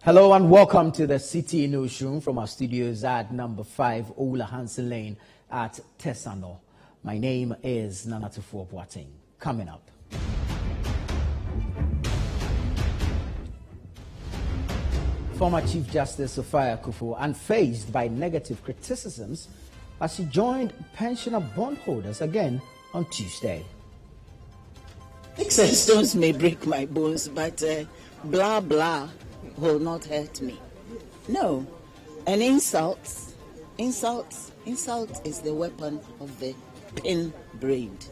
Hello and welcome to the Citi Newsroom from our studios at number 5 Ola Hansen Lane at Tesano. My name is Nanatufo Boateng. Coming up. Former Chief Justice Sophia Akufo unfazed by negative criticisms as she joined pensioner bondholders again on Tuesday. Sticks and stones may break my bones, but blah blah will not hurt me. No, an insult is the weapon of the pin-brained.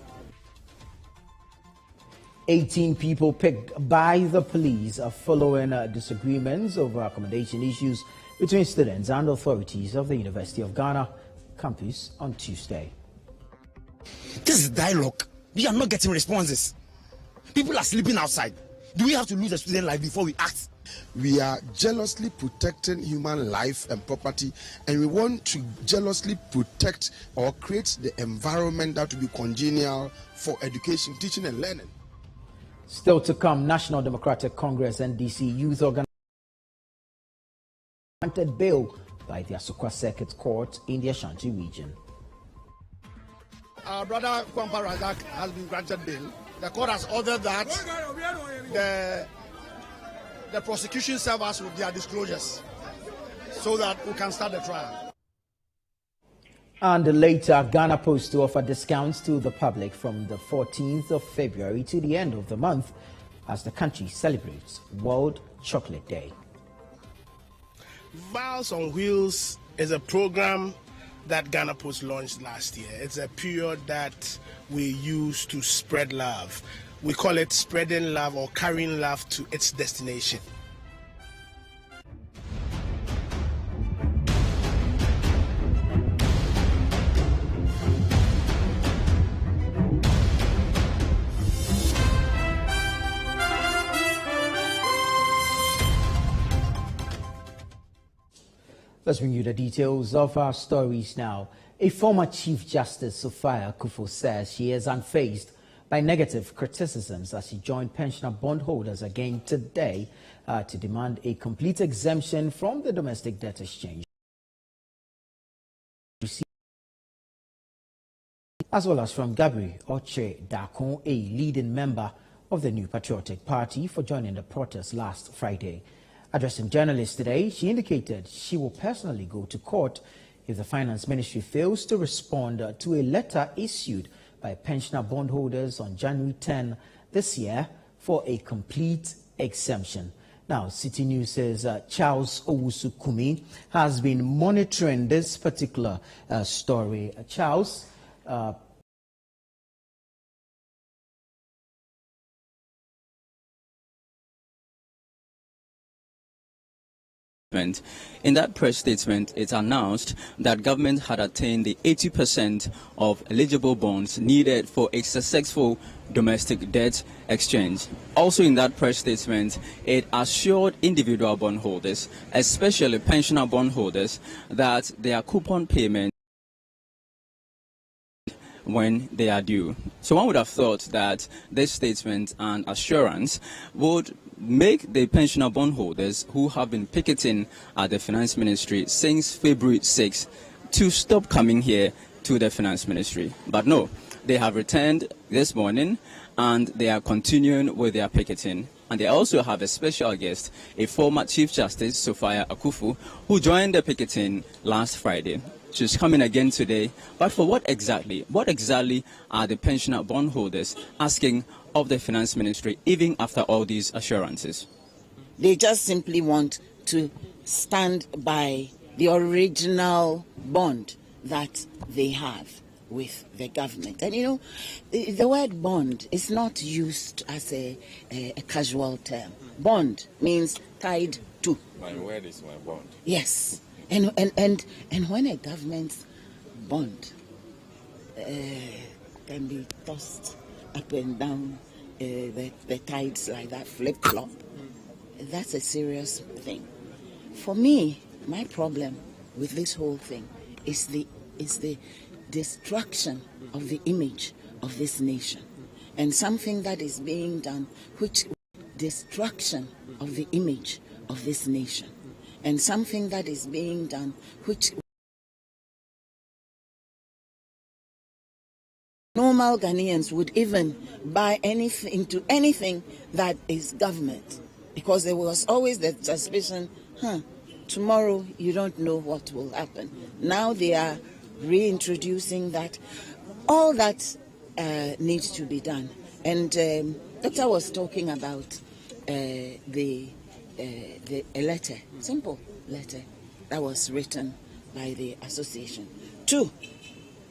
18 people picked by the police following disagreements over accommodation issues between students and authorities of the University of Ghana campus on Tuesday. This is dialogue. We are not getting responses. People are sleeping outside. Do we have to lose a student life before we act? We are jealously protecting human life and property, and we want to jealously protect or create the environment that will be congenial for education, teaching and learning. Still to come, National Democratic Congress NDC youth organization granted bail by the Asokwa Circuit Court in the Ashanti region. Our brother Kwampa Razak has been granted bail. The court has ordered that the prosecution serve us with their disclosures so that we can start the trial. And later, Ghana Post to offer discounts to the public from the 14th of February to the end of the month as the country celebrates World Chocolate Day. Miles on Wheels is a program that Ghana Post launched last year. It's a period that we use to spread love. We call it spreading love or carrying love to its destination. Let's bring you the details of our stories now. A former Chief Justice, Sophia Akufo, says she is unfazed by negative criticisms as she joined pensioner bondholders again today to demand a complete exemption from the domestic debt exchange, as well as from Gabriel Oche Dakon, a leading member of the New Patriotic Party, for joining the protest last Friday. Addressing journalists today, she indicated she will personally go to court if the Finance Ministry fails to respond to a letter issued by pensioner bondholders on January 10 this year for a complete exemption. Now, Citi News says Charles Owusu-Kumi has been monitoring this particular story. Charles, in that press statement, it announced that government had attained the 80% of eligible bonds needed for a successful domestic debt exchange. Also in that press statement, it assured individual bondholders, especially pensioner bondholders, that their coupon payment when they are due. So one would have thought that this statement and assurance would make the pensioner bondholders who have been picketing at the Finance Ministry since February 6 to stop coming here to the Finance Ministry. But no, they have returned this morning and they are continuing with their picketing. And they also have a special guest, a former Chief Justice, Sophia Akufo, who joined the picketing last Friday. She's coming again today. But for what exactly? What exactly are the pensioner bondholders asking of the Finance Ministry, even after all these assurances? They just simply want to stand by the original bond that they have with the government. And you know, the word bond is not used as a casual term. Bond means tied to. My word is my bond. Yes. And when a government's bond can be tossed up and down the tides like that, flip-flop, that's a serious thing. For me, my problem with this whole thing is the destruction of the image of this nation, and something that is being done, which destruction of the image of this nation, and something that is being done which normal Ghanaians would even buy anything that is government, because there was always the suspicion, tomorrow you don't know what will happen. Now they are reintroducing that. All that needs to be done. And Doctor was talking about a letter, simple letter, that was written by the association to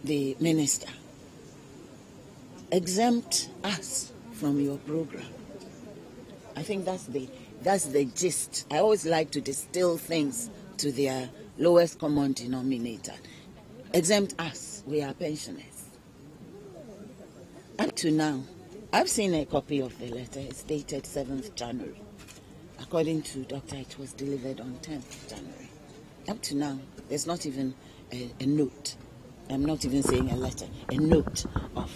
the minister. Exempt us from your program. I think that's the gist. I always like to distill things to their lowest common denominator. Exempt us, we are pensioners. Up to now, I've seen a copy of the letter. It's dated 7th January. According to Doctor, it was delivered on 10th January. Up to now, there's not even a note. I'm not even saying a letter, a note of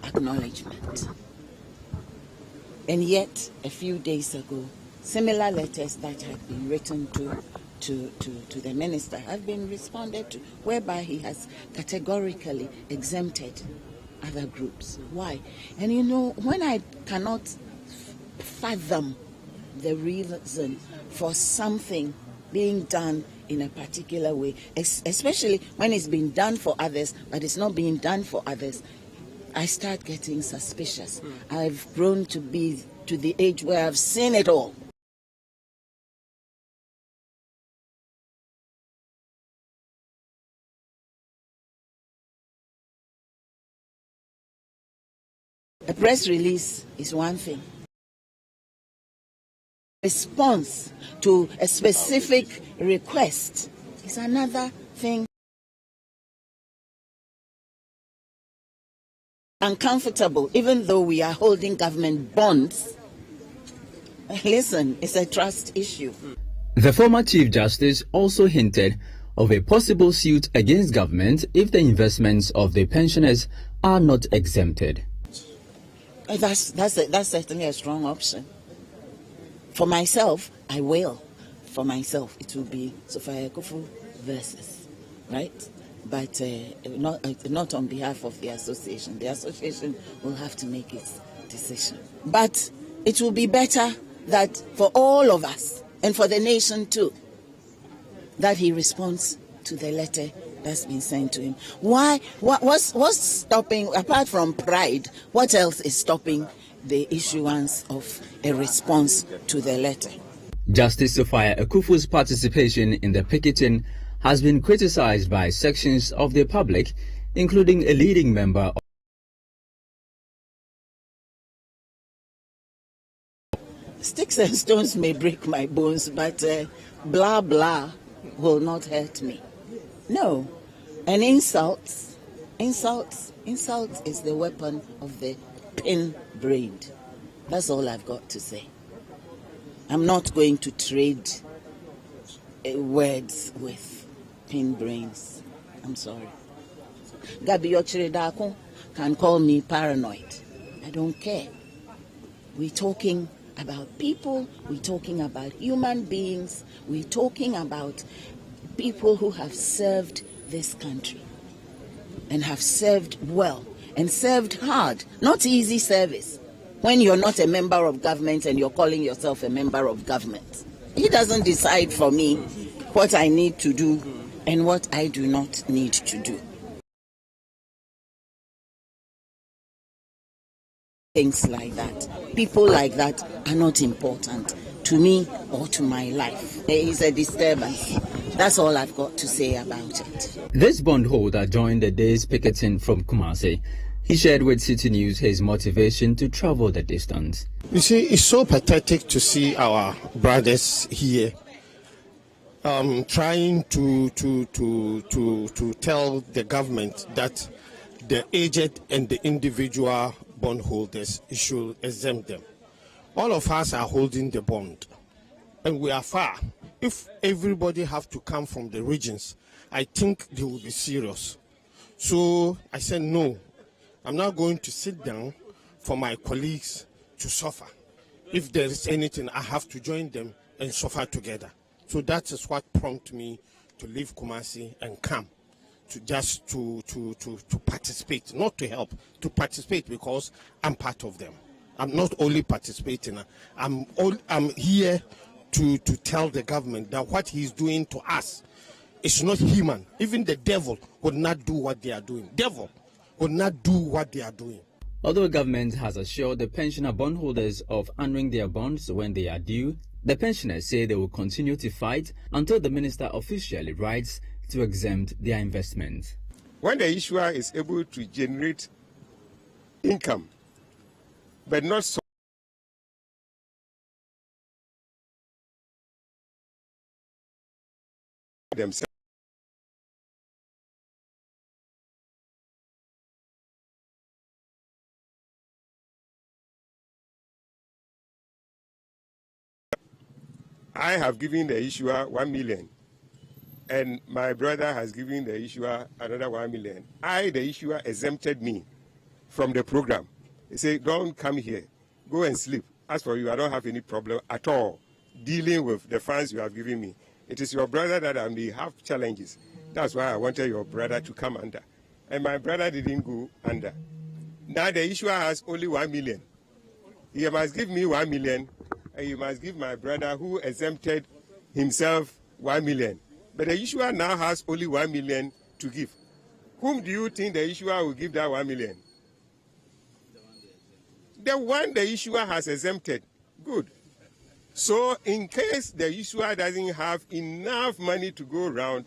acknowledgement. And yet, a few days ago, similar letters that had been written to the minister have been responded to, whereby he has categorically exempted other groups. Why? And you know, when I cannot fathom the reason for something being done in a particular way, especially when it's been done for others, but it's not being done for others, I start getting suspicious. I've grown to be to the age where I've seen it all. A press release is one thing. Response to a specific request is another thing. Uncomfortable, even though we are holding government bonds. Listen, it's a trust issue. The former Chief Justice also hinted of a possible suit against government if the investments of the pensioners are not exempted. That's certainly a strong option. For myself, I will. For myself, it will be Sophia Kufu versus, right? But not on behalf of the association. The association will have to make its decision. But it will be better that for all of us, and for the nation too, that he responds to the letter that's been sent to him. Why? What's stopping, apart from pride, what else is stopping the issuance of a response to the letter? Justice Sophia Akufu's participation in the picketing has been criticized by sections of the public, including a leading member of Sticks and stones may break my bones, but blah blah will not hurt me. No. And insults is the weapon of the pin brain. That's all I've got to say. I'm not going to trade words with pin brains. I'm sorry. Gabi Ochiredakun can call me paranoid. I don't care. We're talking about people, we're talking about human beings, we're talking about people who have served this country and have served well and served hard. Not easy service when you're not a member of government and you're calling yourself a member of government. He doesn't decide for me what I need to do and what I do not need to do. Things like that, people like that are not important to me or to my life. There is a disturbance. That's all I've got to say about it. This bondholder joined the day's picketing from Kumasi. He shared with Citi News his motivation to travel the distance. You see, it's so pathetic to see our brothers here trying to tell the government that the aged and the individual bondholders should exempt them. All of us are holding the bond, and we are far. If everybody have to come from the regions, I think they will be serious. So I said, no, I'm not going to sit down for my colleagues to suffer. If there is anything, I have to join them and suffer together. So that is what prompted me to leave Kumasi and come to just to participate, not to help, to participate, because I'm part of them. I'm not only participating, I'm here to tell the government that what he's doing to us is not human. Even the devil would not do what they are doing. Devil would not do what they are doing. Although government has assured the pensioner bondholders of honoring their bonds when they are due, the pensioners say they will continue to fight until the minister officially writes to exempt their investment. When the issuer is able to generate income, but not so themselves, I have given the issuer 1 million, and my brother has given the issuer another 1 million. The issuer, exempted me from the program. He said, don't come here, go and sleep. As for you, I don't have any problem at all dealing with the funds you have given me. It is your brother that I may have challenges. That's why I wanted your brother to come under. And my brother didn't go under. Now the issuer has only 1 million. He must give me 1 million, and you must give my brother, who exempted himself, 1 million. But the issuer now has only 1 million to give. Whom do you think the issuer will give that 1 million? The one the issuer has exempted. Good. So in case the issuer doesn't have enough money to go around,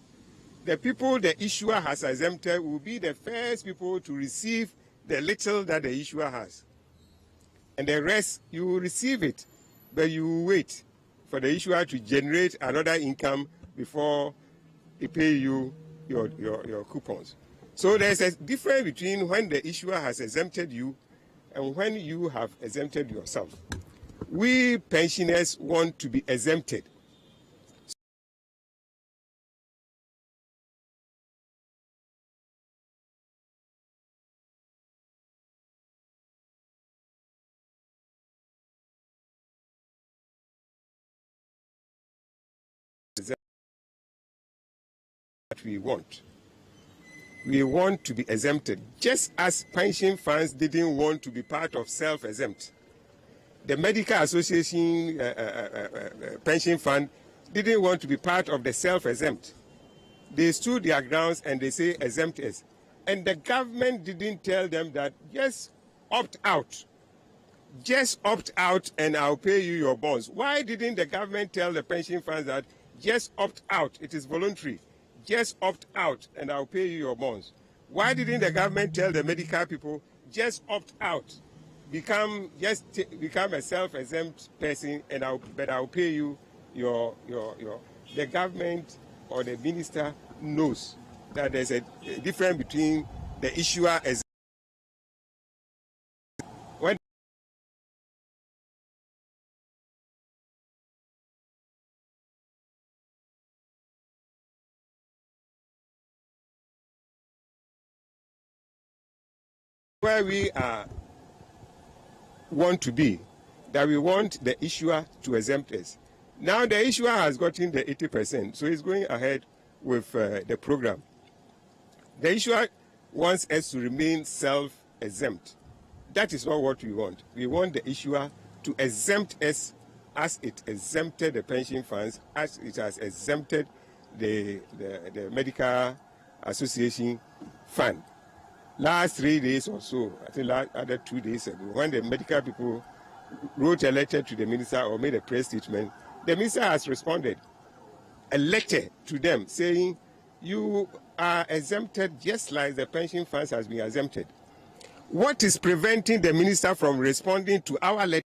the people the issuer has exempted will be the first people to receive the little that the issuer has. And the rest, you will receive it, but you will wait for the issuer to generate another income before he pay you your coupons. So there's a difference between when the issuer has exempted you and when you have exempted yourself. We pensioners want to be exempted. We want. We want to be exempted, just as pension funds didn't want to be part of self-exempt. The Medical Association pension fund didn't want to be part of the self-exempt. They stood their grounds and they say exempt us. And the government didn't tell them that just opt out. Just opt out and I'll pay you your bonds. Why didn't the government tell the pension funds that just opt out, it is voluntary? Just opt out and I'll pay you your bonds. Why didn't the government tell the medical people, just opt out, become a self-exempt person, and I'll pay you your. The government or the minister knows that there's a difference between the issuer as when where we want to be, that we want the issuer to exempt us. Now the issuer has gotten the 80%, so he's going ahead with the program. The issuer wants us to remain self-exempt. That is not what we want. We want the issuer to exempt us as it exempted the pension funds, as it has exempted the Medical Association fund. Last 3 days or so, I think other 2 days ago, when the medical people wrote a letter to the minister or made a press statement, the minister has responded. A letter to them saying, you are exempted just like the pension funds has been exempted. What is preventing the minister from responding to our letter?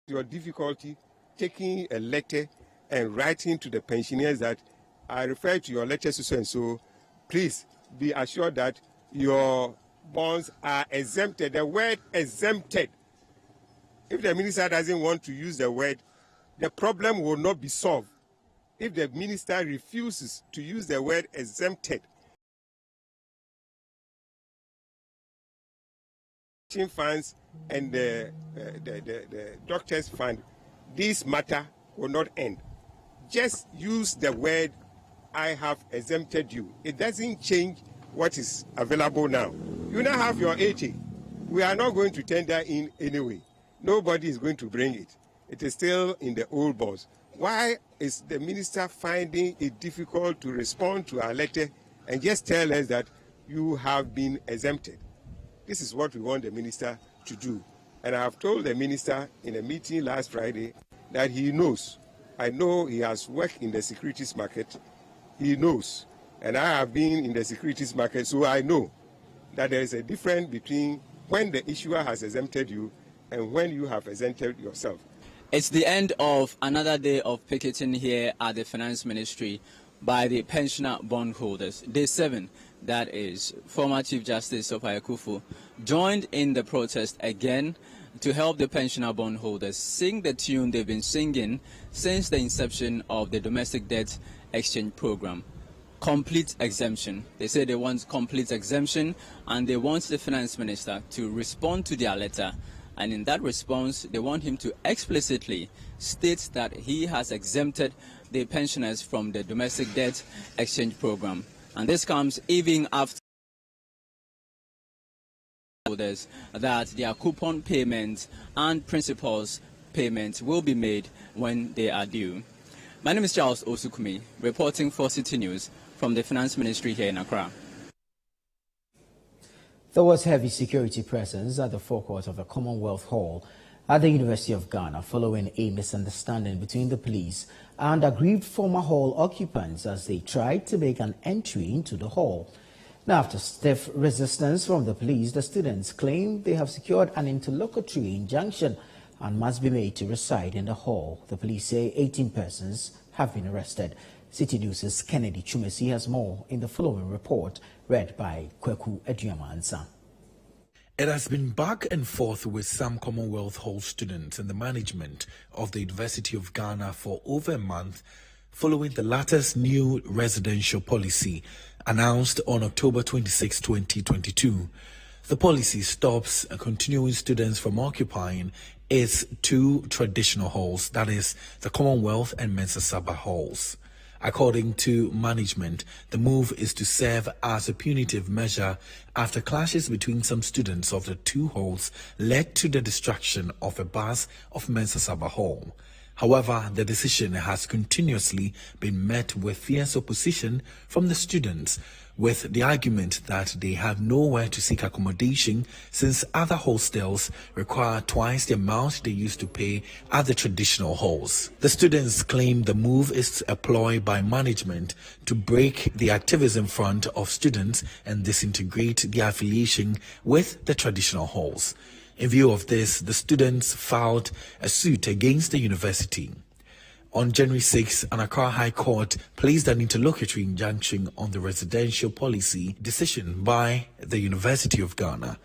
Your difficulty taking a letter and writing to the pensioners that I refer to your letter so and so, please be assured that your bonds are exempted. The word exempted, if the minister doesn't want to use the word, the problem will not be solved. If the minister refuses to use the word exempted, pension funds and the doctors' fund, this matter will not end. Just use the word, I have exempted you. It doesn't change what is available now. You now have your 80. We are not going to tender in anyway. Nobody is going to bring it. It is still in the old box. Why is the minister finding it difficult to respond to our letter and just tell us that you have been exempted? This is what we want the minister to do. And I have told the minister in a meeting last Friday that he knows. I know he has worked in the securities market. He knows. And I have been in the securities market, so I know that there is a difference between when the issuer has exempted you and when you have exempted yourself. It's the end of another day of picketing here at the Finance Ministry by the pensioner bondholders. Day 7, that is. Former Chief Justice Sophia Akufo joined in the protest again to help the pensioner bondholders sing the tune they've been singing since the inception of the domestic debt exchange program. Complete exemption. They say they want complete exemption, and they want the Finance Minister to respond to their letter. And in that response, they want him to explicitly state that he has exempted the pensioners from the domestic debt exchange program. And this comes even after that their coupon payments and principals payments will be made when they are due. My name is Charles Osukumi, reporting for Citi News from the Finance Ministry here in Accra. There was heavy security presence at the forecourt of the Commonwealth Hall at the University of Ghana following a misunderstanding between the police and aggrieved former hall occupants as they tried to make an entry into the hall. Now, after stiff resistance from the police, the students claim they have secured an interlocutory injunction and must be made to reside in the hall. The police say 18 persons have been arrested. Citi News' Kennedy Chumesi has more in the following report, read by Kweku Eduamansa. It has been back and forth with some Commonwealth Hall students and the management of the University of Ghana for over a month following the latter's new residential policy announced on October 26, 2022. The policy stops continuing students from occupying its two traditional halls, that is, the Commonwealth and Mensa Saba halls. According to management, the move is to serve as a punitive measure after clashes between some students of the two halls led to the destruction of a bus of Mensa Saba Hall. However, the decision has continuously been met with fierce opposition from the students, with the argument that they have nowhere to seek accommodation since other hostels require twice the amount they used to pay at the traditional halls. The students claim the move is a ploy by management to break the activism front of students and disintegrate their affiliation with the traditional halls. In view of this, the students filed a suit against the university. On January 6, an Accra High Court placed an interlocutory injunction on the residential policy decision by the University of Ghana.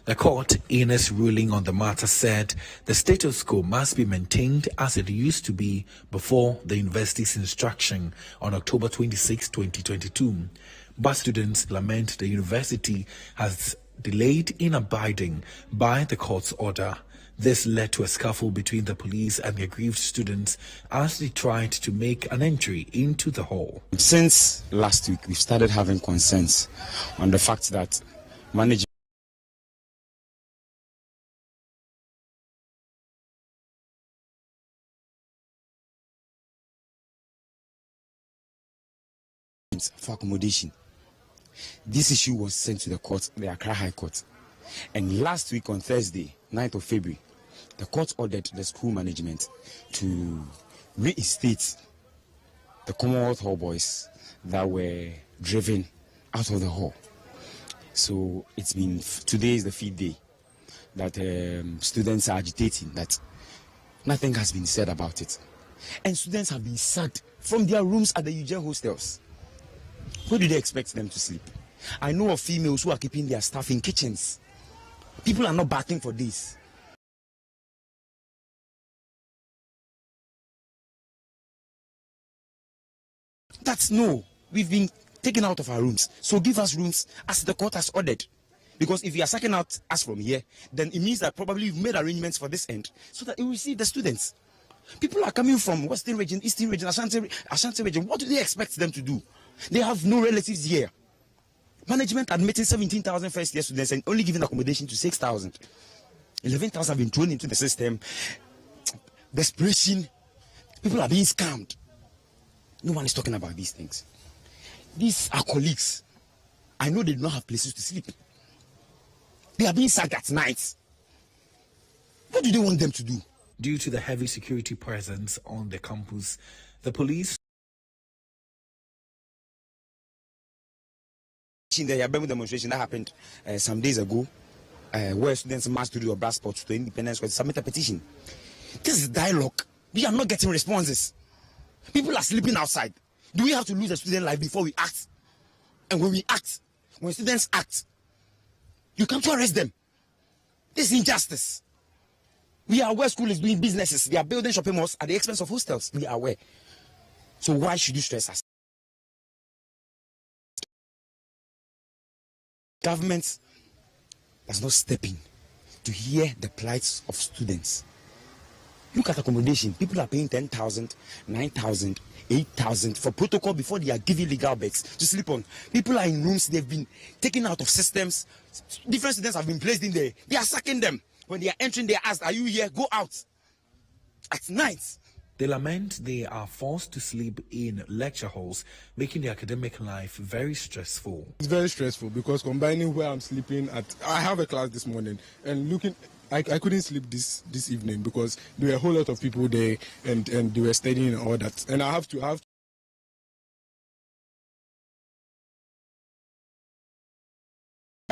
The court, in its ruling on the matter, said the status quo must be maintained as it used to be before the university's instruction on October 26, 2022. But students lament the university has delayed in abiding by the court's order. This led to a scuffle between the police and the aggrieved students as they tried to make an entry into the hall. Since last week, we've started having concerns on the fact that management for accommodation. This issue was sent to the court, the Accra High Court. And last week on Thursday, 9th of February, the court ordered the school management to reinstate the Commonwealth Hall boys that were driven out of the hall. So it's been, today is the 5th day that students are agitating that nothing has been said about it. And students have been sacked from their rooms at the Eugene hostels. Where do they expect them to sleep? I know of females who are keeping their staff in kitchens. People are not battling for this. That's no. We've been taken out of our rooms. So give us rooms as the court has ordered. Because if you are sucking out us from here, then it means that probably you've made arrangements for this end so that it will receive the students. People are coming from Western region, Eastern region, Ashanti region. What do they expect them to do? They have no relatives here. Management admitting 17,000 first-year students and only giving accommodation to 6,000. 11,000 have been thrown into the system. Desperation. People are being scammed. No one is talking about these things. These are colleagues. I know they do not have places to sleep. They are being sacked at night. What do they want them to do? Due to the heavy security presence on the campus, the police The Yabemu demonstration that happened some days ago, where students marched to the Brasport to Independence Square to submit a petition. This is dialogue. We are not getting responses. People are sleeping outside. Do we have to lose a student life before we act? And when we act, when students act, you come to arrest them. This is injustice. We are aware school is doing businesses. They are building shopping malls at the expense of hostels. We are aware. So why should you stress us? Government does not step in to hear the plights of students. Look at accommodation. People are paying 10,000, 9,000, 8,000 for protocol before they are given legal beds to sleep on. People are in rooms. They've been taken out of systems. Different students have been placed in there. They are sacking them. When they are entering, they are asked, "Are you here? Go out." At night. They lament they are forced to sleep in lecture halls, making the academic life very stressful. It's very stressful because combining where I'm sleeping at, I have a class this morning, and I couldn't sleep this evening because there were a whole lot of people there and they were studying and all that. And I have to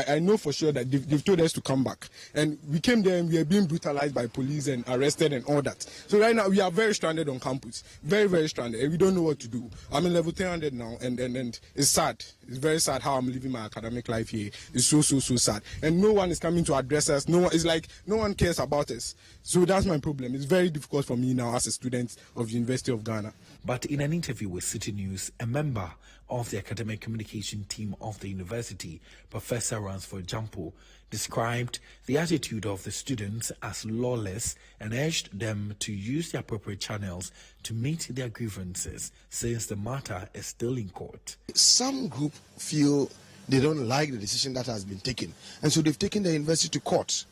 I know for sure that they've told us to come back. And we came there and we are being brutalized by police and arrested and all that. So right now we are very stranded on campus. Very, very stranded. And we don't know what to do. I'm in level 300 now and it's sad. It's very sad how I'm living my academic life here. It's so sad. And no one is coming to address us. It's like no one cares about us. So that's my problem. It's very difficult for me now as a student of the University of Ghana. But in an interview with Citi News, a member of the academic communication team of the university, Professor Ransford Jampo, described the attitude of the students as lawless and urged them to use the appropriate channels to meet their grievances, since the matter is still in court. Some group feel they don't like the decision that has been taken, and so they've taken the university to court.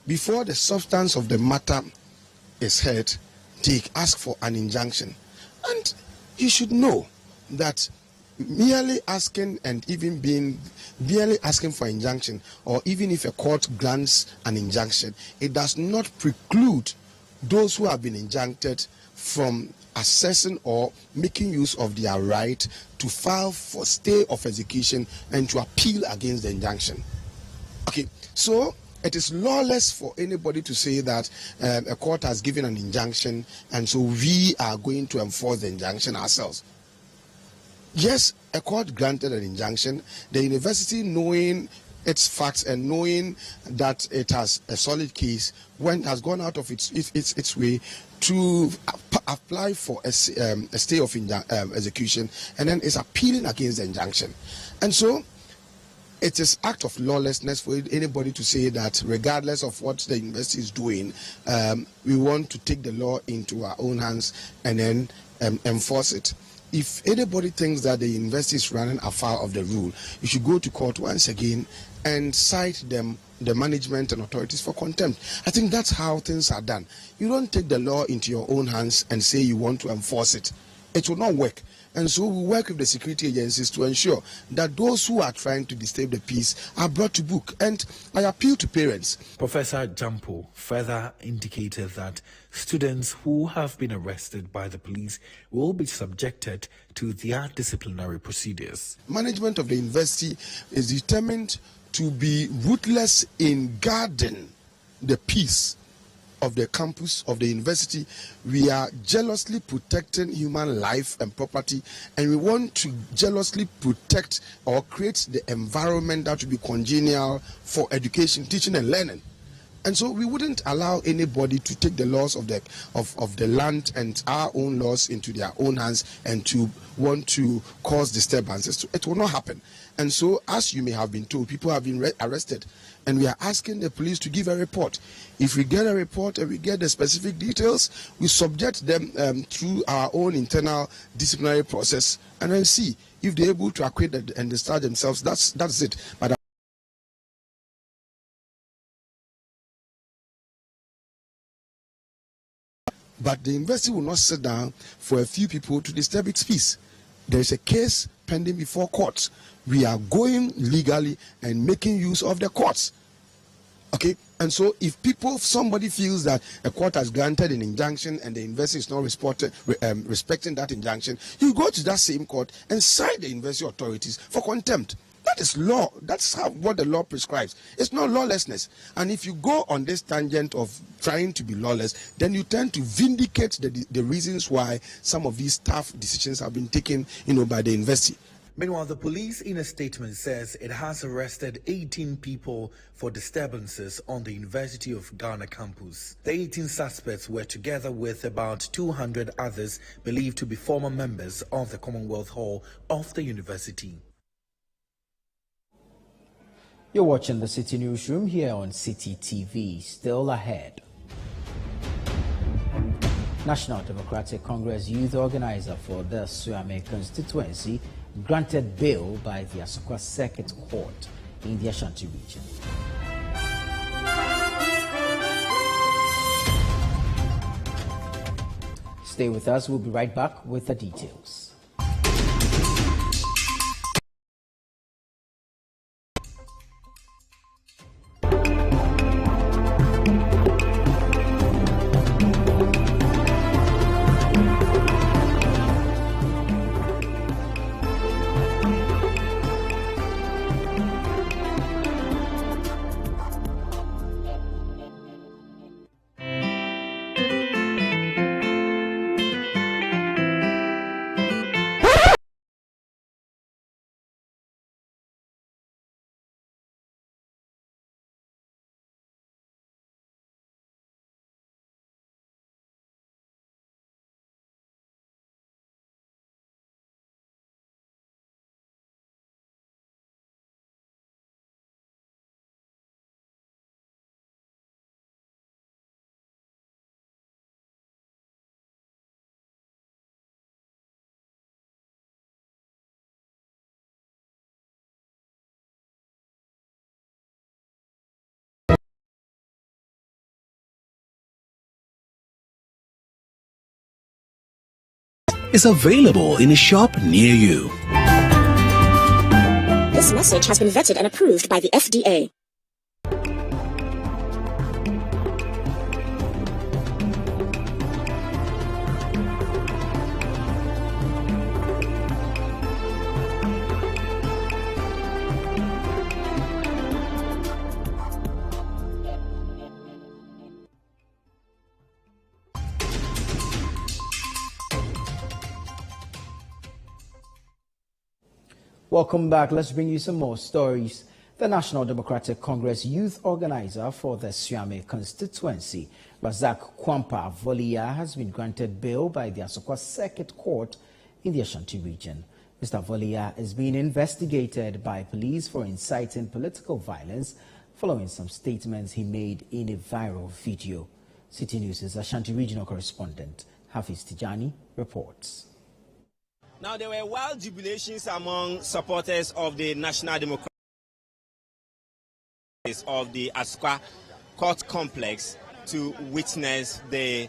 Before the substance of the matter is heard, they ask for an injunction. And you should know that merely asking for injunction, or even if a court grants an injunction, it does not preclude those who have been injuncted from assessing or making use of their right to file for stay of execution and to appeal against the injunction. Okay, so it is lawless for anybody to say that a court has given an injunction and so we are going to enforce the injunction ourselves. Yes, a court granted an injunction. The university, knowing its facts and knowing that it has a solid case, has gone out of its way to apply for a stay of execution, and then is appealing against the injunction. And so it is act of lawlessness for anybody to say that regardless of what the university is doing, we want to take the law into our own hands and then enforce it. If anybody thinks that the university is running afoul of the rule, you should go to court once again and cite them, the management and authorities, for contempt. I think that's how things are done. You don't take the law into your own hands and say you want to enforce it. It will not work. And so we work with the security agencies to ensure that those who are trying to disturb the peace are brought to book. And I appeal to parents. Professor Jampo further indicated that students who have been arrested by the police will be subjected to their disciplinary procedures. Management of the university is determined to be ruthless in guarding the peace of the campus of the university. We are jealously protecting human life and property, and we want to jealously protect or create the environment that will be congenial for education, teaching and learning. And so we wouldn't allow anybody to take the laws of the land and our own laws into their own hands and to want to cause disturbances. It will not happen. And so, as you may have been told, people have been arrested, and we are asking the police to give a report. If we get a report and we get the specific details, we subject them through our own internal disciplinary process, and then see if they're able to acquit and discharge themselves. That's it. But the university will not sit down for a few people to disturb its peace. There is a case pending before courts. We are going legally and making use of the courts. Okay? And so if somebody feels that a court has granted an injunction and the university is not respecting that injunction, you go to that same court and cite the university authorities for contempt. That is law. That's what the law prescribes. It's not lawlessness. And if you go on this tangent of trying to be lawless, then you tend to vindicate the reasons why some of these tough decisions have been taken, by the university. Meanwhile, the police in a statement says it has arrested 18 people for disturbances on the University of Ghana campus. The 18 suspects were together with about 200 others believed to be former members of the Commonwealth Hall of the university. You're watching the Citi Newsroom here on Citi TV. Still ahead. National Democratic Congress youth organizer for the Suame constituency granted bail by the Asokwa Circuit Court in the Ashanti region. Stay with us. We'll be right back with the details. Is available in a shop near you. This message has been vetted and approved by the FDA. Welcome back. Let's bring you some more stories. The National Democratic Congress youth organizer for the Suame constituency, Razak Kwampa Volia, has been granted bail by the Asokwa Circuit Court in the Ashanti region. Mr. Volia is being investigated by police for inciting political violence following some statements he made in a viral video. Citi News' Ashanti regional correspondent Hafiz Tijani reports. Now, there were wild jubilations among supporters of the National Democratic of the Asokwa Court Complex to witness the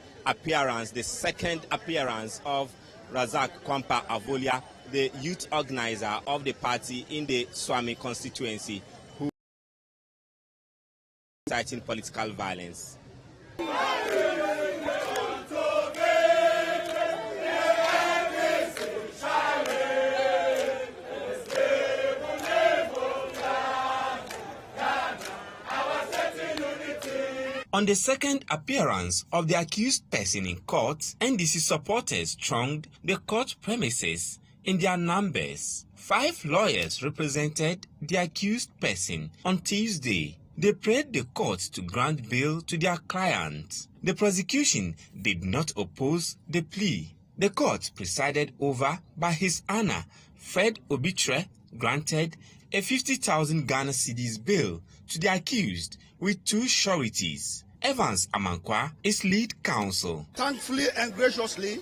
second appearance of Razak Kwampa Avolia, the youth organizer of the party in the Suame constituency, who is inciting political violence. On the second appearance of the accused person in court, NDC supporters thronged the court premises in their numbers. 5 lawyers represented the accused person on Tuesday. They prayed the court to grant bail to their client. The prosecution did not oppose the plea. The court, presided over by His Honor Fred Obitre, granted a 50,000 Ghana cedis bail to the accused with two sureties. Evans Amankwa is lead counsel. Thankfully and graciously,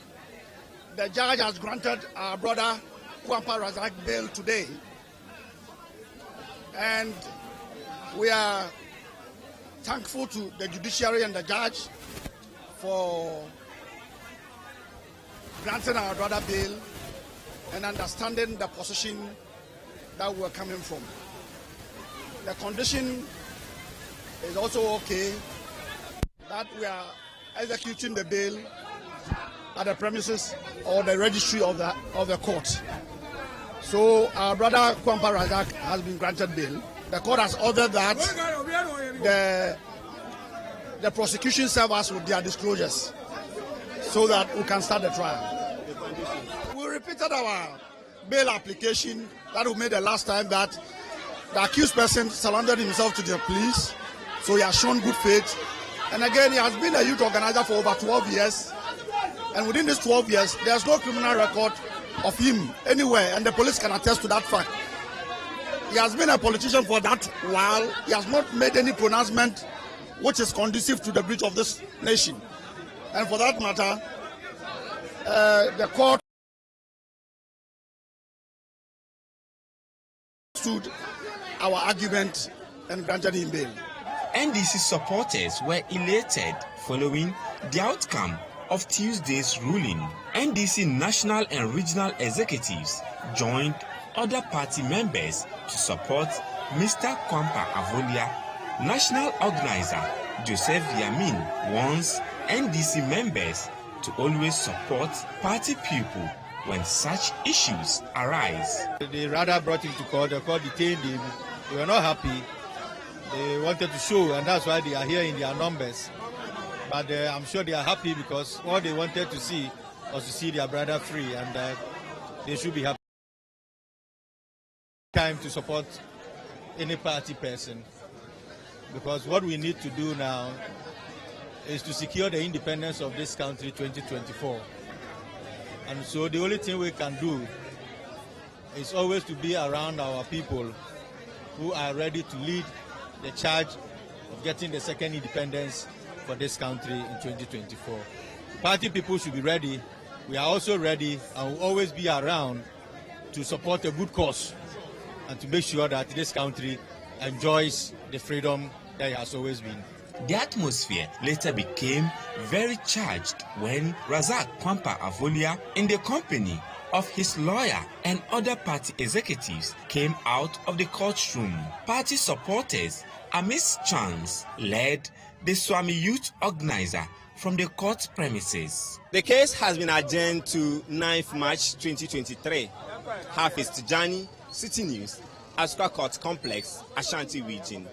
the judge has granted our brother Kwampa Razak bail today. And we are thankful to the judiciary and the judge for granting our brother bail and understanding the position that we're coming from. The condition is also okay that we are executing the bail at the premises or the registry of the court. So our brother Kwampa Razak has been granted bail. The court has ordered that the prosecution serve us with their disclosures so that we can start the trial. We repeated our bail application that we made the last time, that the accused person surrendered himself to the police, so he has shown good faith. And again, he has been a youth organizer for over 12 years. And within these 12 years, there's no criminal record of him anywhere, and the police can attest to that fact. He has been a politician for that while. He has not made any pronouncement which is conducive to the breach of this nation. And for that matter, the court stood our argument and granted him bail. NDC supporters were elated following the outcome of Tuesday's ruling. NDC national and regional executives joined other party members to support Mr. Kwampa Avolia. National organizer Joseph Yamin wants NDC members to always support party people when such issues arise. They rather brought him to court. The court detained him. They were not happy. They wanted to show, and that's why they are here in their numbers. But I'm sure they are happy because all they wanted to see was to see their brother free, and they should be happy. Time to support any party person, because what we need to do now is to secure the independence of this country 2024. And so the only thing we can do is always to be around our people who are ready to lead the charge of getting the second independence for this country in 2024. Party people should be ready. We are also ready and will always be around to support a good cause and to make sure that this country enjoys the freedom that it has always been. The atmosphere later became very charged when Razak Kwampa Avolia, in the company of his lawyer and other party executives, came out of the courtroom. Party supporters, amidst chants, led the Swami youth organizer from the court premises. The case has been adjourned to 9th March 2023. Hafiz Tijani, Citi News, Asukwa Court Complex, Ashanti Region.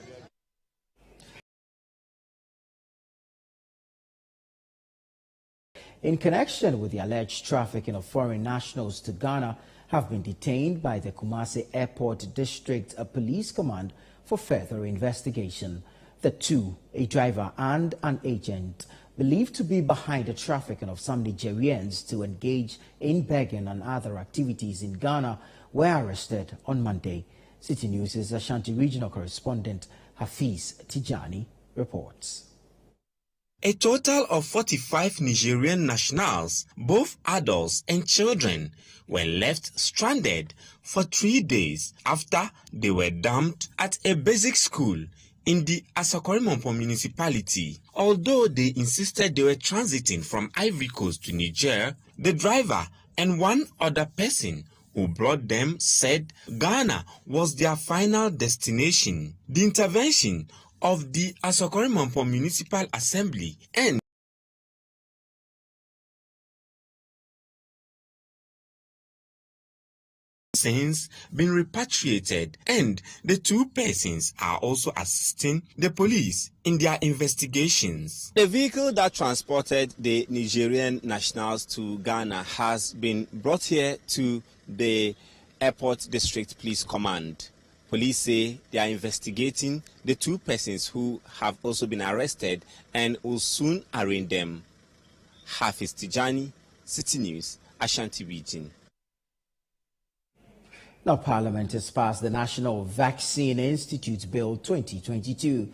In connection with the alleged trafficking of foreign nationals to Ghana, have been detained by the Kumasi Airport District Police Command for further investigation. The two, a driver and an agent, believed to be behind the trafficking of some Nigerians to engage in begging and other activities in Ghana, were arrested on Monday. Citi News' Ashanti Regional Correspondent Hafiz Tijani reports. A total of 45 Nigerian nationals, both adults and children, were left stranded for 3 days after they were dumped at a basic school in the Asokoro municipality. Although they insisted they were transiting from Ivory Coast to Niger, the driver and one other person who brought them said Ghana was their final destination. The intervention of the Asokoro Municipal Assembly and since been repatriated, and the two persons are also assisting the police in their investigations. The vehicle that transported the Nigerian nationals to Ghana has been brought here to the Airport District Police Command. Police say they are investigating the 2 persons who have also been arrested and will soon arraign them. Hafiz Tijani, Citi News, Ashanti Region. Now, Parliament has passed the National Vaccine Institute Bill 2022.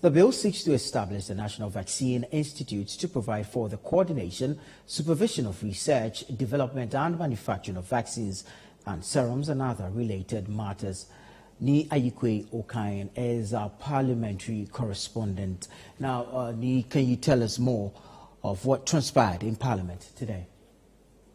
The bill seeks to establish the National Vaccine Institute to provide for the coordination, supervision of research, development and manufacturing of vaccines and serums and other related matters. Ni Ayikwe Okain is our parliamentary correspondent. Now, Ni, can you tell us more of what transpired in Parliament today?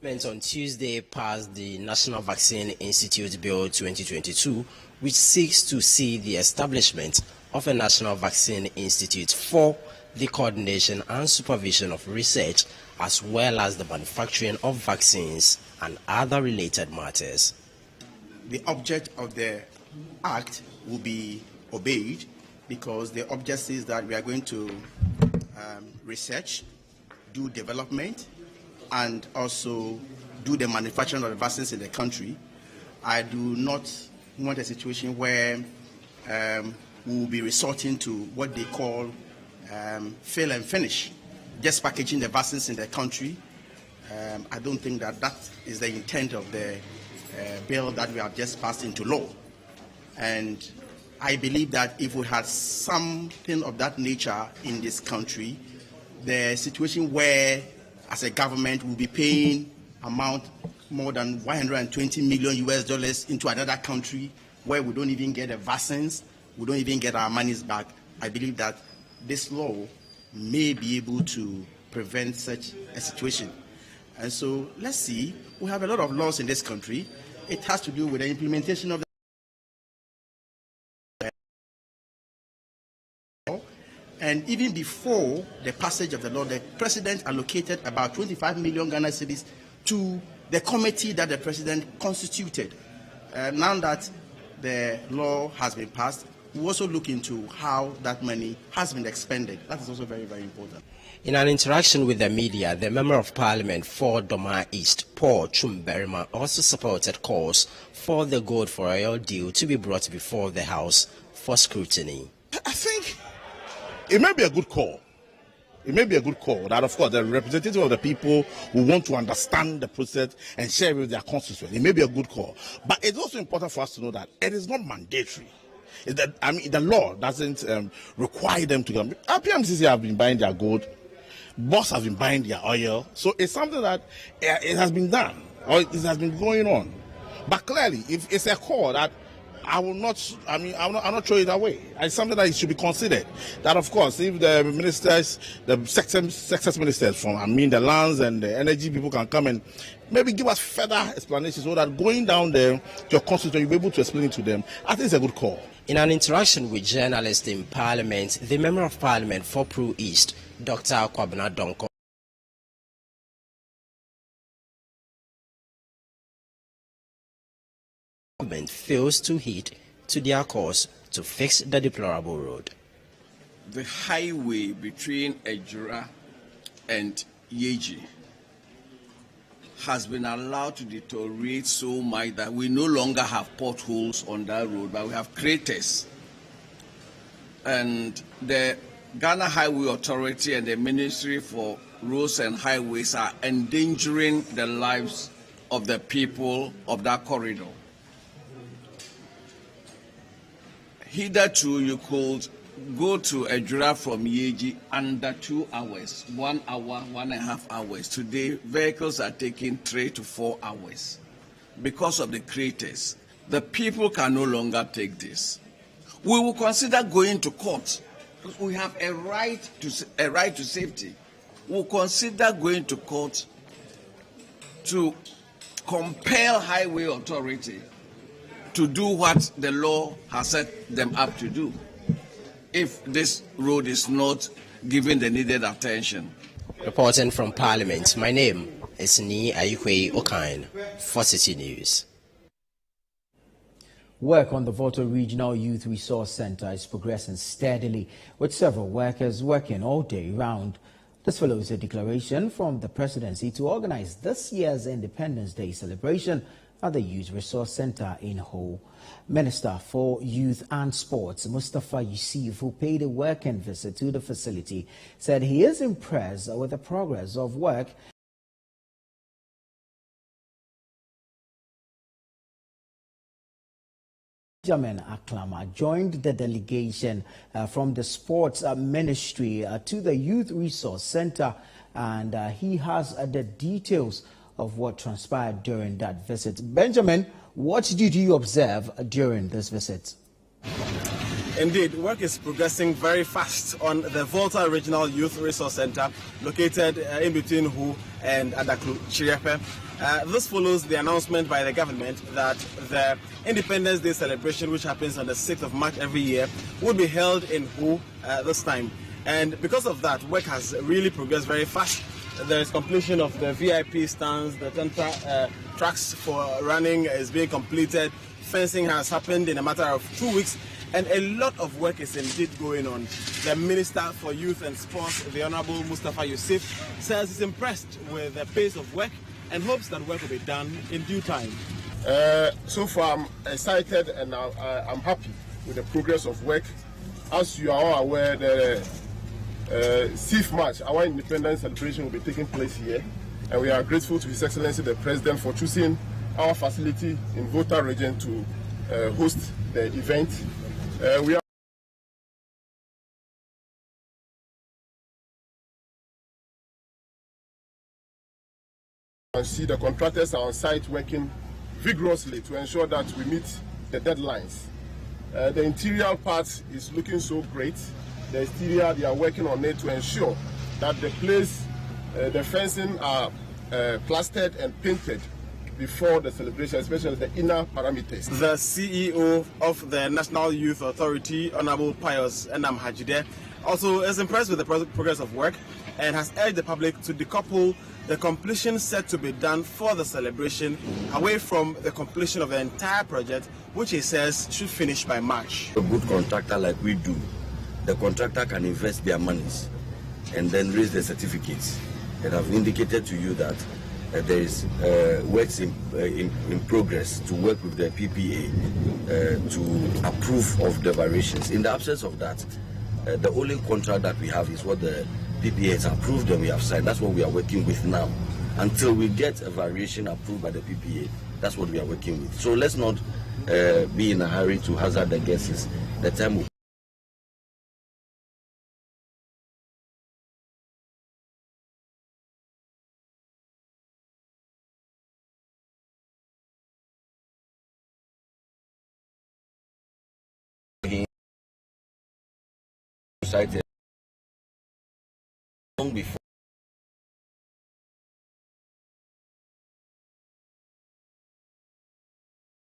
On Tuesday passed the National Vaccine Institute Bill 2022, which seeks to see the establishment of a National Vaccine Institute for the coordination and supervision of research, as well as the manufacturing of vaccines and other related matters. The object of the Act will be obeyed because the object says that we are going to research, do development, and also do the manufacturing of the vaccines in the country. I do not want a situation where we will be resorting to what they call fill and finish, just packaging the vaccines in the country. I don't think that that is the intent of the bill that we have just passed into law. And I believe that if we had something of that nature in this country, the situation where, as a government, we'll be paying amount more than $120 million into another country where we don't even get the vaccines, we don't even get our monies back. I believe that this law may be able to prevent such a situation. And so let's see, we have a lot of laws in this country. It has to do with the implementation of the law. And even before the passage of the law, the president allocated about 25 million Ghana cedis to the committee that the president constituted. Now that the law has been passed, we also look into how that money has been expended. That is also very, very important. In an interaction with the media, the Member of Parliament for Doma East, Paul Chumberima, also supported calls for the gold for oil deal to be brought before the House for scrutiny. I think it may be a good call. It may be a good call that, of course, the representative of the people who want to understand the process and share with their constituents. It may be a good call. But it's also important for us to know that it is not mandatory. The law doesn't require them to come. PMCC have been buying their gold. Boss have been buying their oil. So it's something that it has been done, or it has been going on. But clearly, if it's a call that I'll not throw it away. It's something that it should be considered. That, of course, if the ministers, the success ministers from, the lands and the energy people can come and maybe give us further explanations so that going down there to your constituent, you'll be able to explain it to them. I think it's a good call. In an interaction with journalists in Parliament, the Member of Parliament for Pro East, Dr. Kwabena Donko, government fails to heed to their cause to fix the deplorable road. The highway between Ejura and Yeji has been allowed to deteriorate so much that we no longer have potholes on that road, but we have craters. And the Ghana Highway Authority and the Ministry for Roads and Highways are endangering the lives of the people of that corridor. Hitherto, you could go to Ejura from Yeji under 2 hours, 1 hour, 1.5 hours. Today, vehicles are taking 3 to 4 hours because of the craters. The people can no longer take this. We will consider going to court. We have a right to safety. We'll consider going to court to compel Highway Authority to do what the law has set them up to do if this road is not given the needed attention. Reporting from Parliament, my name is Ni Ayikwe Okain for Citi News. Work on the Volta Regional Youth Resource Center is progressing steadily, with several workers working all day round. This follows a declaration from the presidency to organize this year's Independence Day celebration at the Youth Resource Center in Ho. Minister for Youth and Sports, Mustafa Yusuf, who paid a working visit to the facility, said he is impressed with the progress of work. Benjamin Aklama joined the delegation from the Sports Ministry to the Youth Resource Center, and he has the details of what transpired during that visit. Benjamin, what did you observe during this visit? Indeed, work is progressing very fast on the Volta Regional Youth Resource Center, located in between Hu and Adaklu Chirepe. This follows the announcement by the government that the Independence Day celebration, which happens on the 6th of March every year, would be held in Hu this time. And because of that, work has really progressed very fast. There is completion of the VIP stands, the tracks for running is being completed. Fencing has happened in a matter of 2 weeks, and a lot of work is indeed going on. The Minister for Youth and Sports, the Honorable Mustafa Yusuf, says he's impressed with the pace of work and hopes that work will be done in due time. So far, I'm excited and I'm happy with the progress of work. As you are all aware, the 6th March, our independence celebration will be taking place here, and we are grateful to His Excellency the President for choosing our facility in Volta region to host the event. We are and see the contractors are on site working vigorously to ensure that we meet the deadlines. The interior part is looking so great. The exterior, they are working on it to ensure that the place, the fencing are plastered and painted before the celebration, especially the inner parameters. The CEO of the National Youth Authority, Honorable Pius Enam Hajide, also is impressed with the progress of work and has urged the public to decouple the completion set to be done for the celebration away from the completion of the entire project, which he says should finish by March. A good contractor like we do, the contractor can invest their monies and then raise the certificates. And I've indicated to you that there is works in progress to work with the PPA to approve of the variations. In the absence of that, the only contract that we have is what the PPA has approved and we have signed. That's what we are working with now. Until we get a variation approved by the PPA, that's what we are working with. So let's not be in a hurry to hazard the guesses. The time will cited long before.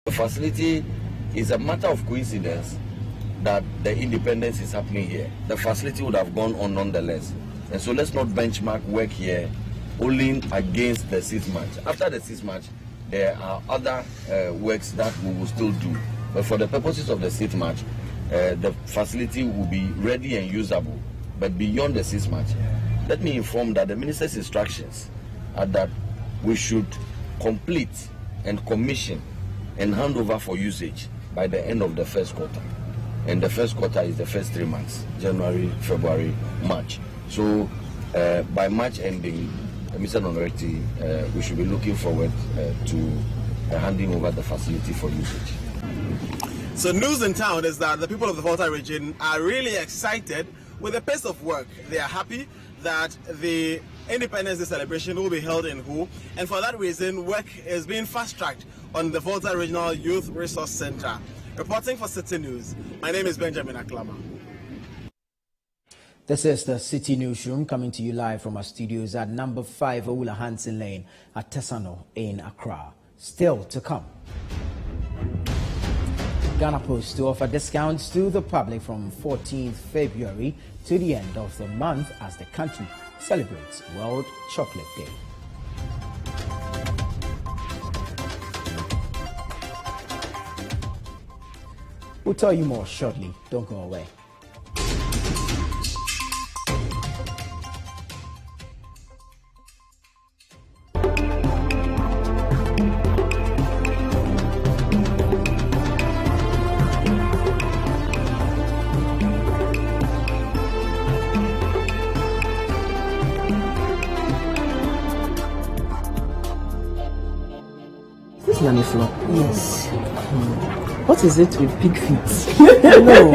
The facility is a matter of coincidence that the independence is happening here. The facility would have gone on nonetheless. And so let's not benchmark work here only against the 6th March. After the 6th March, there are other works that we will still do. But for the purposes of the 6th March, the facility will be ready and usable. But beyond the 6th March, let me inform that the minister's instructions are that we should complete and commission and hand over for usage by the end of the first quarter. And the first quarter is the first 3 months, January, February, March. So by March ending, Mr. Honorary, we should be looking forward to handing over the facility for usage. So news in town is that the people of the Volta region are really excited with the pace of work. They are happy that the Independence Day celebration will be held in Hu, and for that reason, work is being fast-tracked on the Volta Regional Youth Resource Center. Reporting for Citi News, my name is Benjamin Aklama. This is the Citi Newsroom, coming to you live from our studios at number 5 Oula Hansen Lane at Tesano in Accra. Still to come. Ghana Post to offer discounts to the public from 14th February to the end of the month as the country celebrates World Chocolate Day. We'll tell you more shortly. Don't go away. yummy flour. Yes. What is it with pig feet? No.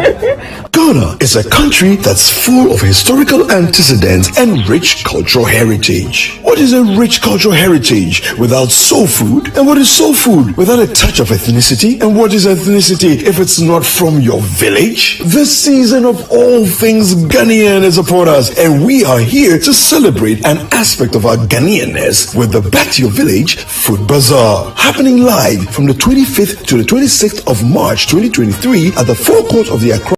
Ghana is a country that's full of historical antecedents and rich cultural heritage. What is a rich cultural heritage without soul food? And what is soul food without a touch of ethnicity? And what is ethnicity if it's not from your village? The season of all things Ghanaian is upon us, and we are here to celebrate an aspect of our Ghanaianness with the Back to Your Village Food Bazaar, happening live from the 25th to the 26th of March 2023 at the forecourt of the Accra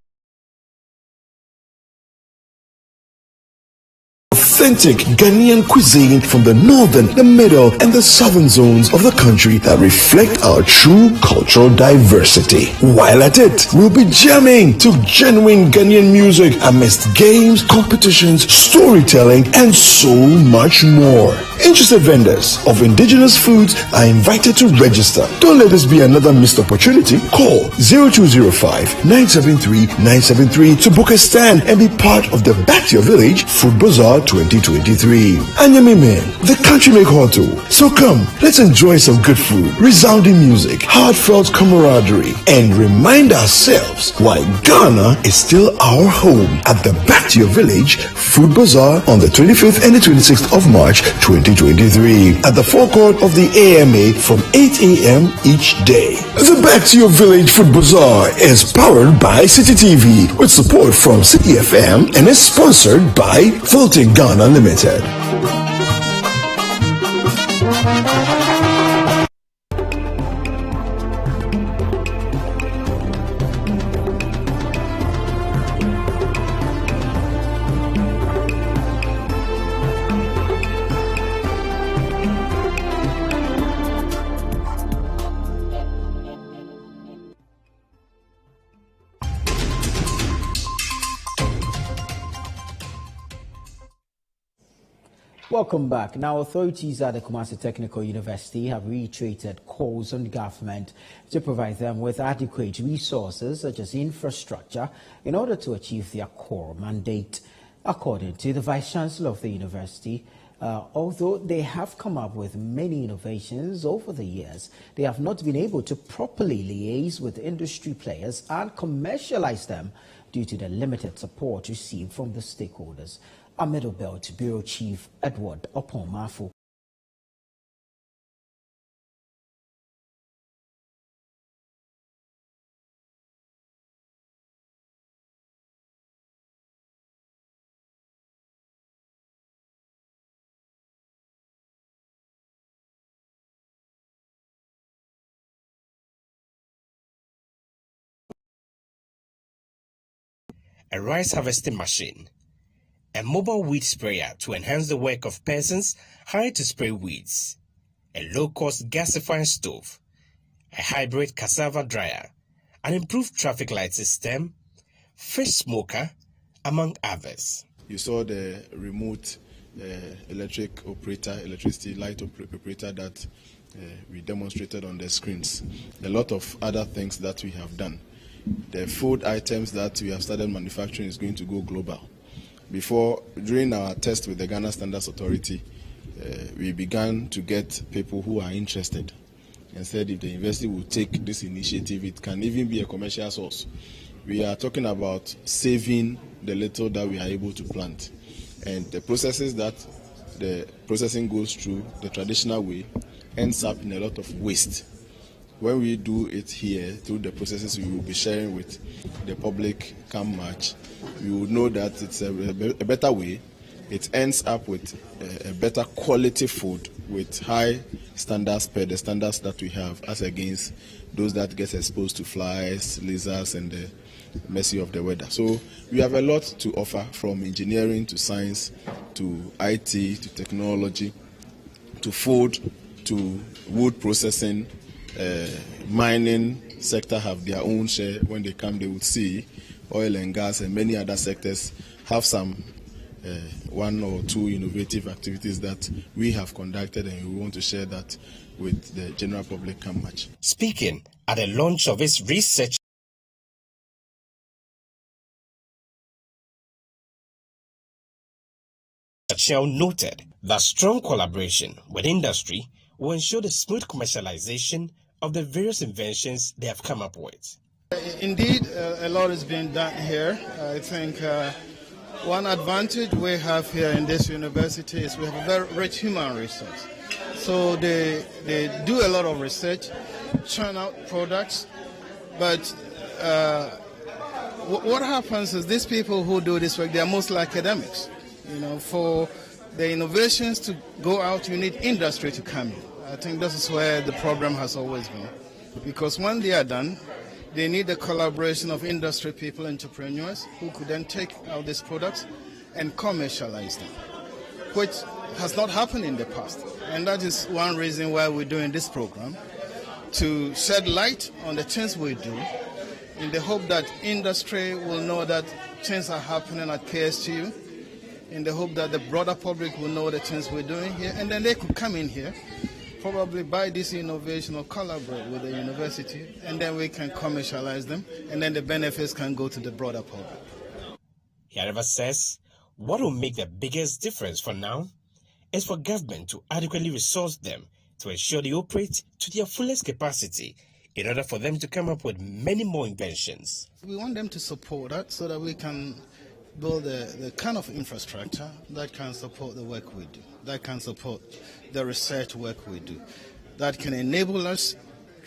authentic Ghanaian cuisine from the northern, the middle, and the southern zones of the country that reflect our true cultural diversity. While at it, we'll be jamming to genuine Ghanaian music amidst games, competitions, storytelling, and so much more. Interested vendors of indigenous foods are invited to register. Don't let this be another missed opportunity. Call 0205-973-973 to book a stand and be part of the Back to Your Village Food Bazaar 2023. Anyamime, the country make hot too. So come, let's enjoy some good food, resounding music, heartfelt camaraderie, and remind ourselves why Ghana is still our home at the Back to Your Village Food Bazaar on the 25th and the 26th of March 2023 at the forecourt of the AMA from 8 a.m. each day. The Back to Your Village Food Bazaar is powered by Citi TV with support from Citi FM and is sponsored by Voltic Ghana Limited. Welcome back. Now, authorities at the Kumasi Technical University have reiterated calls on the government to provide them with adequate resources such as infrastructure in order to achieve their core mandate. According to the Vice-Chancellor of the university, although they have come up with many innovations over the years, they have not been able to properly liaise with industry players and commercialize them due to the limited support received from the stakeholders. Our Middle Belt Bureau Chief Edward Oponmafu. A rice harvesting machine, a mobile weed sprayer to enhance the work of persons hired to spray weeds, a low-cost gasifying stove, a hybrid cassava dryer, an improved traffic light system, fish smoker, among others. You saw the remote electricity light operator that we demonstrated on the screens. A lot of other things that we have done. The food items that we have started manufacturing is going to go global. During our test with the Ghana Standards Authority, we began to get people who are interested and said if the university will take this initiative, it can even be a commercial source. We are talking about saving the little that we are able to plant. And the processes that the processing goes through the traditional way ends up in a lot of waste. When we do it here through the processes we will be sharing with the public come March, we will know that it's a better way. It ends up with a better quality food with high standards per the standards that we have as against those that get exposed to flies, lizards, and the mercy of the weather. So we have a lot to offer, from engineering to science to IT to technology to food to wood processing. Mining sector have their own share. When they come, they would see oil and gas and many other sectors have some one or two innovative activities that we have conducted, and we want to share that with the general public come March. Speaking at the launch of its research Shell noted that strong collaboration with industry will ensure the smooth commercialization of the various inventions they have come up with. Indeed, a lot is being done here. I think one advantage we have here in this university is we have a very rich human resource. So they do a lot of research, churn out products, but what happens is these people who do this work, they are mostly academics. You know, for the innovations to go out, you need industry to come in. I think this is where the problem has always been. Because when they are done, they need the collaboration of industry people, entrepreneurs, who could then take out these products and commercialize them, which has not happened in the past. And that is one reason why we're doing this program, to shed light on the things we do, in the hope that industry will know that things are happening at KSTU, in the hope that the broader public will know the things we're doing here, and then they could come in here, probably buy this innovation or collaborate with the university, and then we can commercialize them, and then the benefits can go to the broader public. He however says what will make the biggest difference for now is for government to adequately resource them to ensure they operate to their fullest capacity in order for them to come up with many more inventions. We want them to support that so that we can build the kind of infrastructure that can support the work we do, that can support the research work we do, that can enable us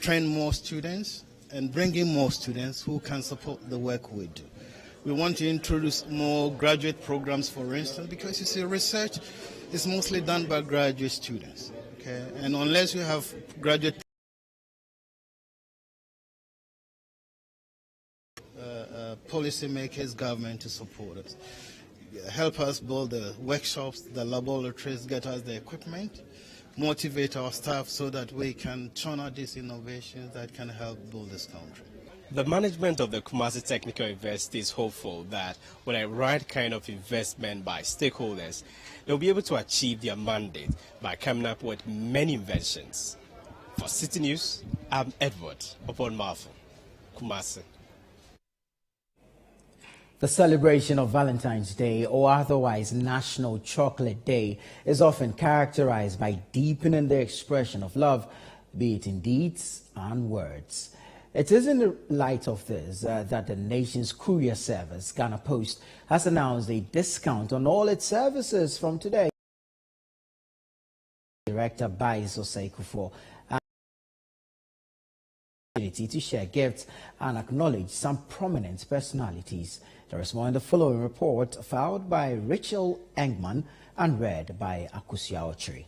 train more students and bring in more students who can support the work we do. We want to introduce more graduate programs, for instance, because you see, research is mostly done by graduate students. Okay? And unless you have graduate policymakers, government to support us, help us build the workshops, the laboratories, get us the equipment, motivate our staff so that we can churn out these innovations that can help build this country. The management of the Kumasi Technical University is hopeful that with a right kind of investment by stakeholders, they'll be able to achieve their mandate by coming up with many inventions. For Citi News, I'm Edward Oponmafo, Kumasi. The celebration of Valentine's Day, or otherwise National Chocolate Day, is often characterized by deepening the expression of love, be it in deeds and words. It is in the light of this that the nation's courier service, Ghana Post, has announced a discount on all its services from today. Director Bais Osaikufo to share gifts and acknowledge some prominent personalities. There is more in the following report filed by Rachel Engman and read by Akusia Ochri.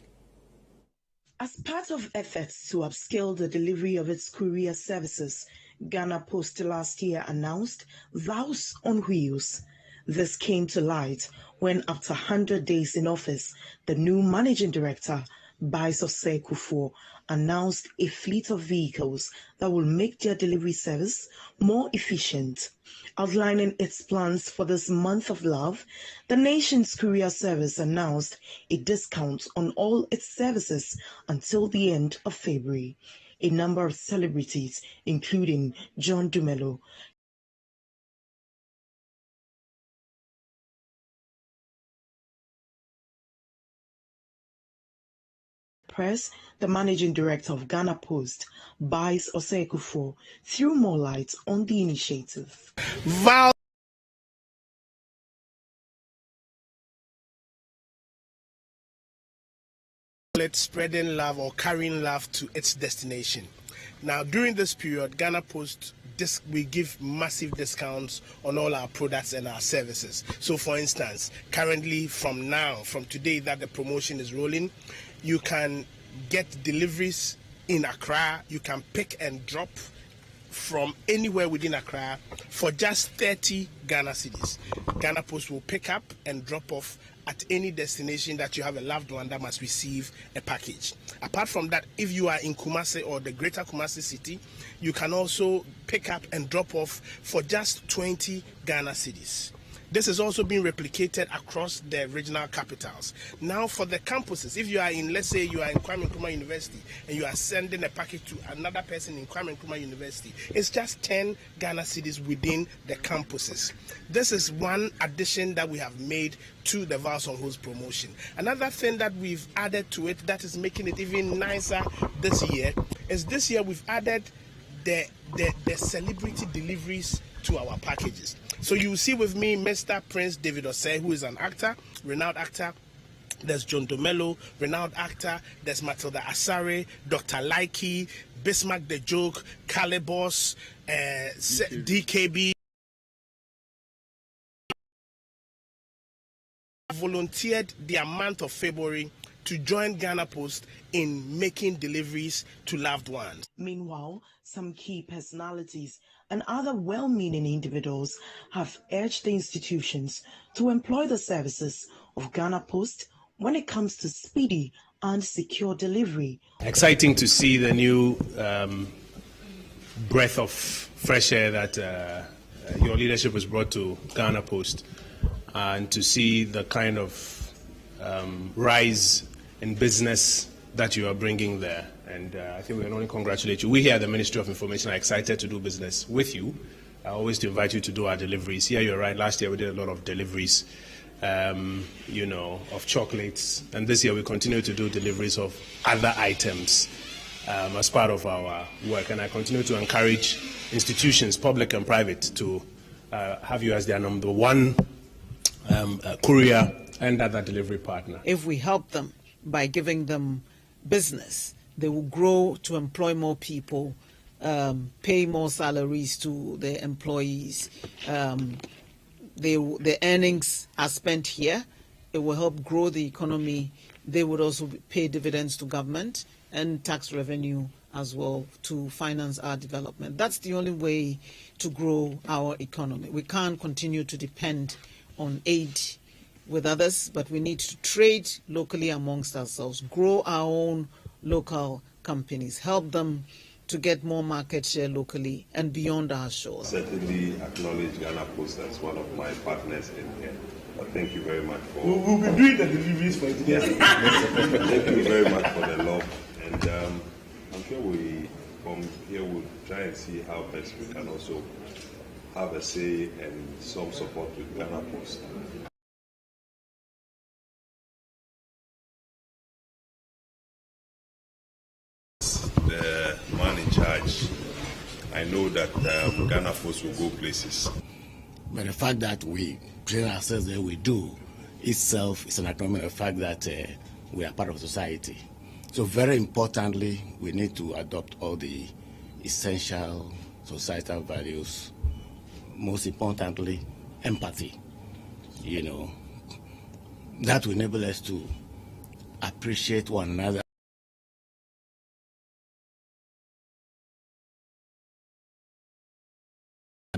As part of efforts to upscale the delivery of its courier services, Ghana Post last year announced Vows on Wheels. This came to light when, after 100 days in office, the new managing director, Bais Osaikufo, announced a fleet of vehicles that will make their delivery service more efficient. Outlining its plans for this month of love, the nation's courier service announced a discount on all its services until the end of February. A number of celebrities, including John Dumelo, Press, the managing director of Ghana Post, Bais Osaikufo, threw more light on the initiative. Spreading love or carrying love to its destination. Now, during this period, Ghana Post we give massive discounts on all our products and our services. So, for instance, currently from today that the promotion is rolling, you can get deliveries in Accra. You can pick and drop from anywhere within Accra for just 30 Ghana cedis. Ghana Post will pick up and drop off at any destination that you have a loved one that must receive a package. Apart from that, if you are in Kumasi or the greater Kumasi city, you can also pick up and drop off for just 20 Ghana cedis. This is also being replicated across the regional capitals. Now for the campuses, if you are in, let's say you are in Kwame Nkrumah University and you are sending a package to another person in Kwame Nkrumah University, it's just 10 Ghana cedis within the campuses. This is one addition that we have made to the Vows on Wheels promotion. Another thing that we've added to it that is making it even nicer this year is this year we've added the celebrity deliveries to our packages. So you see with me Mr. Prince David Osei, who is an actor, renowned actor. There's John Domelo, renowned actor. There's Matilda Asare, Dr. Laiki, Bismarck the Joke, Calibos, DKB. Volunteered their month of February to join Ghana Post in making deliveries to loved ones. Meanwhile, some key personalities and other well-meaning individuals have urged the institutions to employ the services of Ghana Post when it comes to speedy and secure delivery. Exciting to see the new breath of fresh air that your leadership has brought to Ghana Post, and to see the kind of rise in business that you are bringing there. And I think we can only congratulate you. We here at the Ministry of Information are excited to do business with you. I always invite you to do our deliveries. Here you're right, last year we did a lot of deliveries, of chocolates. And this year we continue to do deliveries of other items as part of our work. And I continue to encourage institutions, public and private, to have you as their number one courier and other delivery partner. If we help them by giving them business, they will grow to employ more people, pay more salaries to their employees. The earnings are spent here. It will help grow the economy. They would also pay dividends to government and tax revenue as well to finance our development. That's the only way to grow our economy. We can't continue to depend on aid with others, but we need to trade locally amongst ourselves, grow our own local companies, help them to get more market share locally and beyond our shores. Certainly acknowledge Ghana Post as one of my partners in here. But thank you very much for... We'll be doing the deliveries for you. Yes. Thank you very much for the love. And I'm sure we, from here, will try and see how best we can also have a say and some support with Ghana Post. The man in charge, I know that Ghana Post will go places. But the fact that we present ourselves the way we do itself is an acknowledgement of the fact that we are part of society. So very importantly, we need to adopt all the essential societal values. Most importantly, empathy. That will enable us to appreciate one another.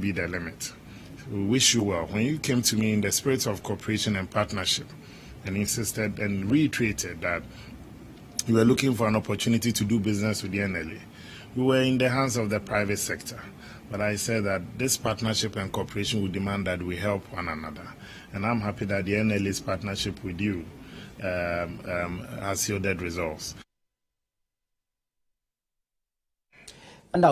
Be the limit. We wish you well. When you came to me in the spirit of cooperation and partnership and insisted and reiterated that you were looking for an opportunity to do business with the NLA, we were in the hands of the private sector. But I said that this partnership and cooperation would demand that we help one another. And I'm happy that the NLA's partnership with you has yielded results. And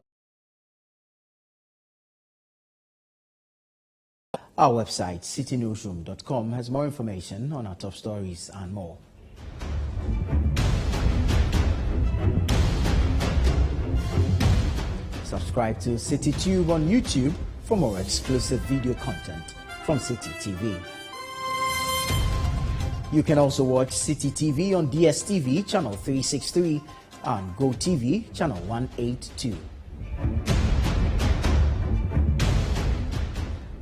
our website, citinewsroom.com, has more information on our top stories and more. Subscribe to CityTube on YouTube for more exclusive video content from Citi TV. You can also watch Citi TV on DSTV channel 363 and GoTV channel 182.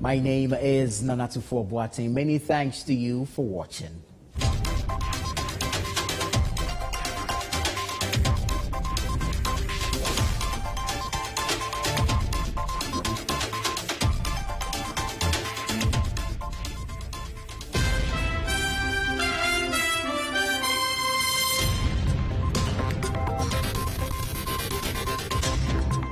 My name is Nanatufo Boateng. Many thanks to you for watching.